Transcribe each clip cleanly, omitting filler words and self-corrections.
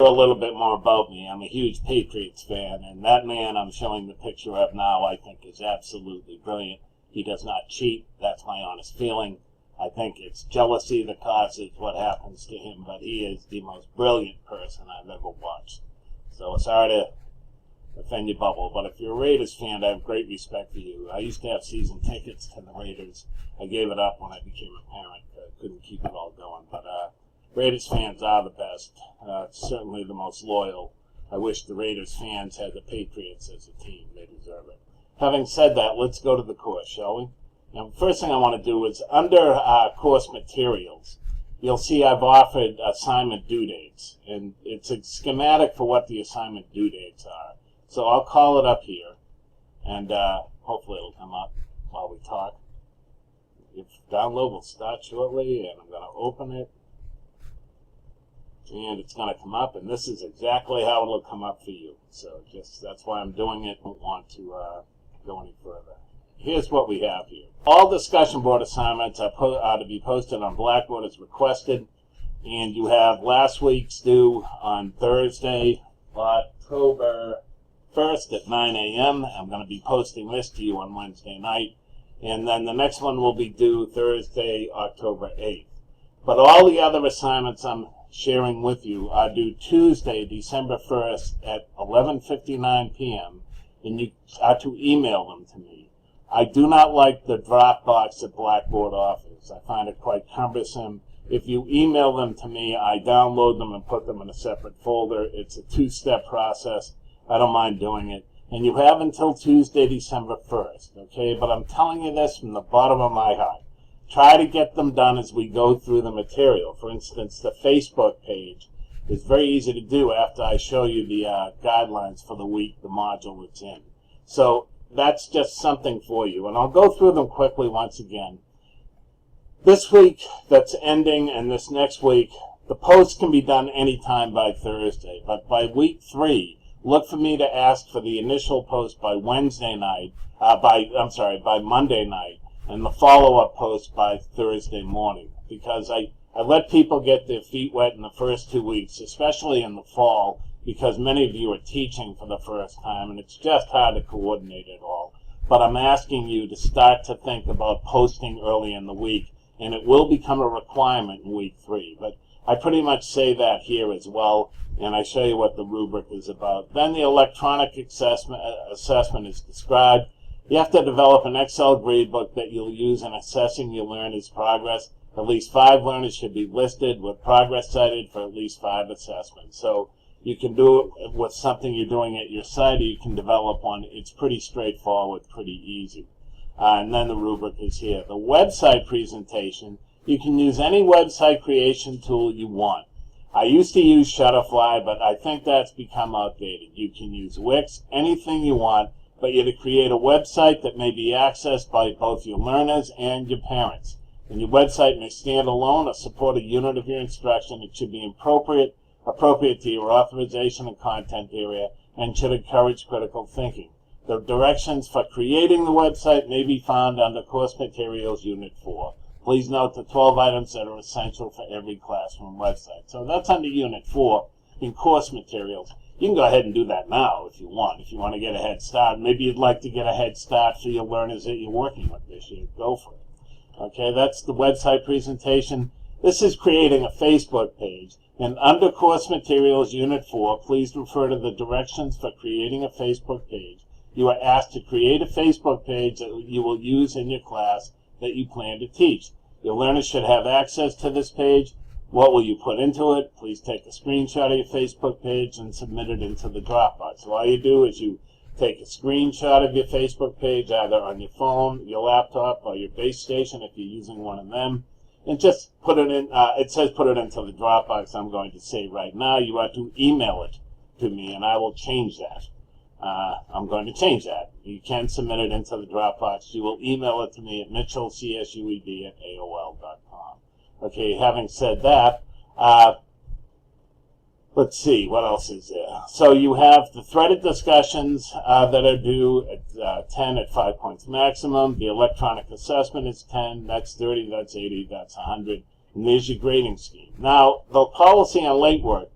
A little bit more about me. I'm a huge Patriots fan, and that man I'm showing the picture of now I think is absolutely brilliant. He does not cheat. That's my honest feeling. I think it's jealousy that causes what happens to him, but he is the most brilliant person I've ever watched. So sorry to offend your bubble, but if you're a Raiders fan, I have great respect for you. I used to have season tickets to the Raiders. I gave it up when I became a parent. I couldn't keep it all going, but Raiders fans are the best, certainly the most loyal. I wish the Raiders fans had the Patriots as a team. They deserve it. Having said that, let's go to the course, shall we? Now, the first thing I want to do is under course materials, you'll see I've offered assignment due dates, and it's a schematic for what the assignment due dates are. So I'll call it up here, and hopefully it'll come up while we talk. If download will start shortly, and I'm going to open it. And it's going to come up, and this is exactly how it'll come up for you. So that's why I'm doing it. I don't want to go any further. Here's what we have here. All discussion board assignments are to be posted on Blackboard as requested, and you have last week's due on Thursday, October 1st at 9 a.m. I'm going to be posting this to you on Wednesday night, and then the next one will be due Thursday, October 8th. But all the other assignments I'm sharing with you are due Tuesday, December 1st at 11:59 p.m. and you are to email them to me. I do not like the Dropbox that Blackboard offers. I find it quite cumbersome. If you email them to me, I download them and put them in a separate folder. It's a two-step process. I don't mind doing it. And you have until Tuesday, December 1st, okay? But I'm telling you this from the bottom of my heart. Try to get them done as we go through the material. For instance, the Facebook page is very easy to do after I show you the guidelines for the week, the module it's in. So that's just something for you. And I'll go through them quickly once again. This week that's ending and this next week, the post can be done anytime by Thursday. But by week 3, look for me to ask for the initial post by Wednesday night, by Monday night, and the follow-up post by Thursday morning, because I let people get their feet wet in the first 2 weeks, especially in the fall, because many of you are teaching for the first time, and it's just hard to coordinate it all. But I'm asking you to start to think about posting early in the week, and it will become a requirement in week 3. But I pretty much say that here as well, and I show you what the rubric is about. Then the electronic assessment is described. You have to develop an Excel gradebook that you'll use in assessing your learners' progress. At least 5 learners should be listed with progress cited for at least 5 assessments. So you can do it with something you're doing at your site, or you can develop one. It's pretty straightforward, pretty easy. And then the rubric is here. The website presentation, you can use any website creation tool you want. I used to use Shutterfly, but I think that's become outdated. You can use Wix, anything you want, but you're to create a website that may be accessed by both your learners and your parents. And your website may stand alone or support a unit of your instruction. It should be appropriate to your authorization and content area, and should encourage critical thinking. The directions for creating the website may be found under Course Materials Unit 4. Please note the 12 items that are essential for every classroom website. So that's under Unit 4 in Course Materials. You can go ahead and do that now if you want. If you want to get a head start, maybe you'd like to get a head start for your learners that you're working with this year. Go for it. Okay, that's the website presentation. This is creating a Facebook page. And under Course Materials Unit 4, please refer to the directions for creating a Facebook page. You are asked to create a Facebook page that you will use in your class that you plan to teach. Your learners should have access to this page. What will you put into it? Please take a screenshot of your Facebook page and submit it into the Dropbox. So all you do is you take a screenshot of your Facebook page, either on your phone, your laptop, or your base station if you're using one of them, and just put it in. It says put it into the Dropbox. I'm going to say right now you are to email it to me, and I will change that. I'm going to change that. You can submit it into the Dropbox. You will email it to me at mitchellcsued@aol.com. Okay, having said that, let's see, what else is there? So you have the threaded discussions that are due at 10 at 5 points maximum. The electronic assessment is 10. That's 30. That's 80. That's 100. And there's your grading scheme. Now, the policy on late work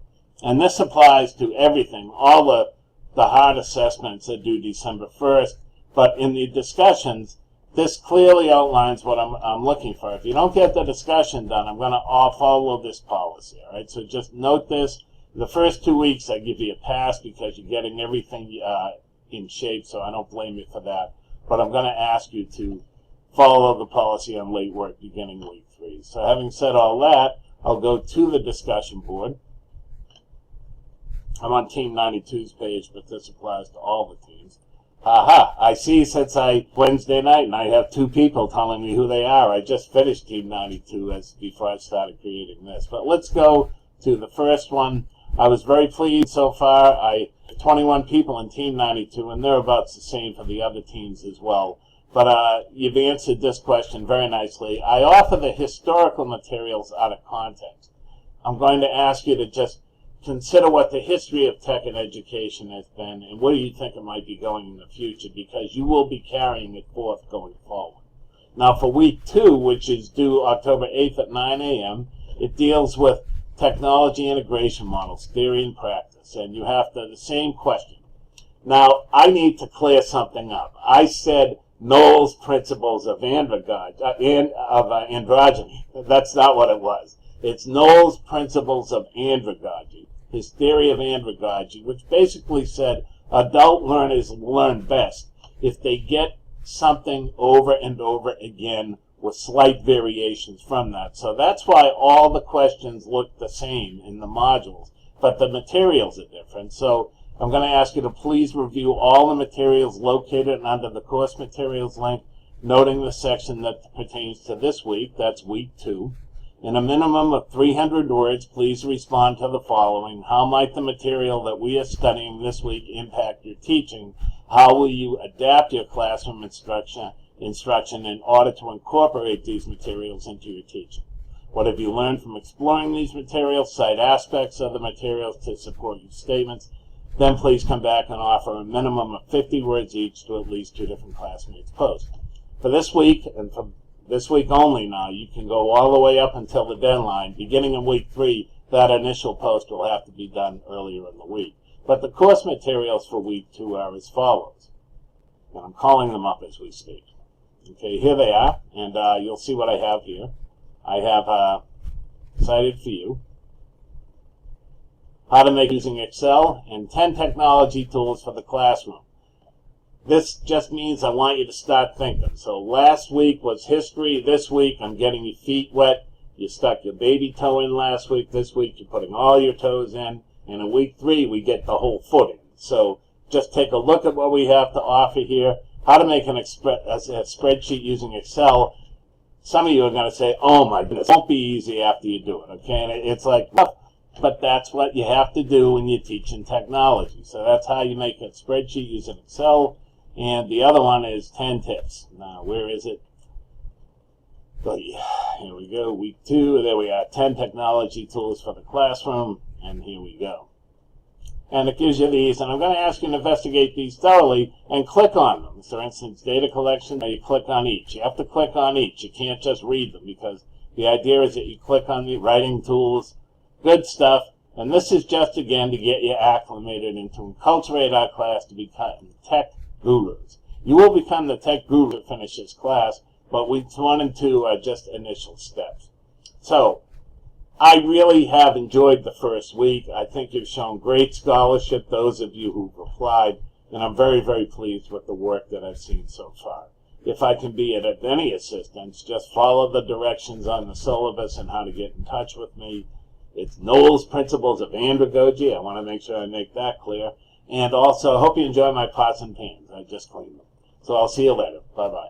And this applies to everything, all the hard assessments are due December 1st. But in the discussions, this clearly outlines what I'm looking for. If you don't get the discussion done, I'm going to follow this policy. All right, so just note this. The first 2 weeks, I give you a pass because you're getting everything in shape, so I don't blame you for that. But I'm going to ask you to follow the policy on late work beginning week 3. So having said all that, I'll go to the discussion board. I'm on Team 92's page, but this applies to all the teams. Aha, I see since Wednesday night, and I have 2 people telling me who they are. I just finished Team 92 before I started creating this. But let's go to the first one. I was very pleased so far. 21 people in Team 92, and they're about the same for the other teams as well. But you've answered this question very nicely. I offer the historical materials out of context. I'm going to ask you to just consider what the history of tech and education has been, and what do you think it might be going in the future, because you will be carrying it forth going forward. Now for week 2, which is due October 8th at 9 a.m., it deals with technology integration models, theory and practice, and you have the same question. Now, I need to clear something up. I said Knowles' principles of androgyny. That's not what it was. It's Knowles' principles of andragogy, his theory of andragogy, which basically said adult learners learn best if they get something over and over again with slight variations from that. So that's why all the questions look the same in the modules, but the materials are different. So I'm going to ask you to please review all the materials located under the course materials link, noting the section that pertains to this week, that's week 2. In a minimum of 300 words, please respond to the following. How might the material that we are studying this week impact your teaching? How will you adapt your classroom instruction in order to incorporate these materials into your teaching? What have you learned from exploring these materials? Cite aspects of the materials to support your statements. Then please come back and offer a minimum of 50 words each to at least 2 different classmates post. For this week, and for this week only now, you can go all the way up until the deadline. Beginning in week 3, that initial post will have to be done earlier in the week. But the course materials for week 2 are as follows. And I'm calling them up as we speak. Okay, here they are, and you'll see what I have here. I have cited for you how to make using Excel and 10 technology tools for the classroom. This just means I want you to start thinking. So last week was history. This week I'm getting your feet wet. You stuck your baby toe in last week. This week you're putting all your toes in. And in week 3 we get the whole foot in. So just take a look at what we have to offer here. How to make a spreadsheet using Excel. Some of you are going to say, oh my goodness, it won't be easy after you do it. Okay, and it's like, but that's what you have to do when you're teaching technology. So that's how you make a spreadsheet using Excel. And the other one is 10 tips. Now, where is it? Oh, yeah. Here we go, week 2. There we are, 10 technology tools for the classroom. And here we go. And it gives you these, and I'm going to ask you to investigate these thoroughly and click on them. For instance, data collection, you click on each. You have to click on each. You can't just read them, because the idea is that you click on the writing tools, good stuff. And this is just, again, to get you acclimated and to enculturate our class to become tech gurus. You will become the tech guru to finish this class, but week 1 and 2 are just initial steps. So, I really have enjoyed the first week. I think you've shown great scholarship, those of you who've applied, and I'm very, very pleased with the work that I've seen so far. If I can be of any assistance, just follow the directions on the syllabus and how to get in touch with me. It's Knowles' Principles of Andragogy. I want to make sure I make that clear. And also, I hope you enjoy my pots and pans. I just cleaned them. So I'll see you later. Bye-bye.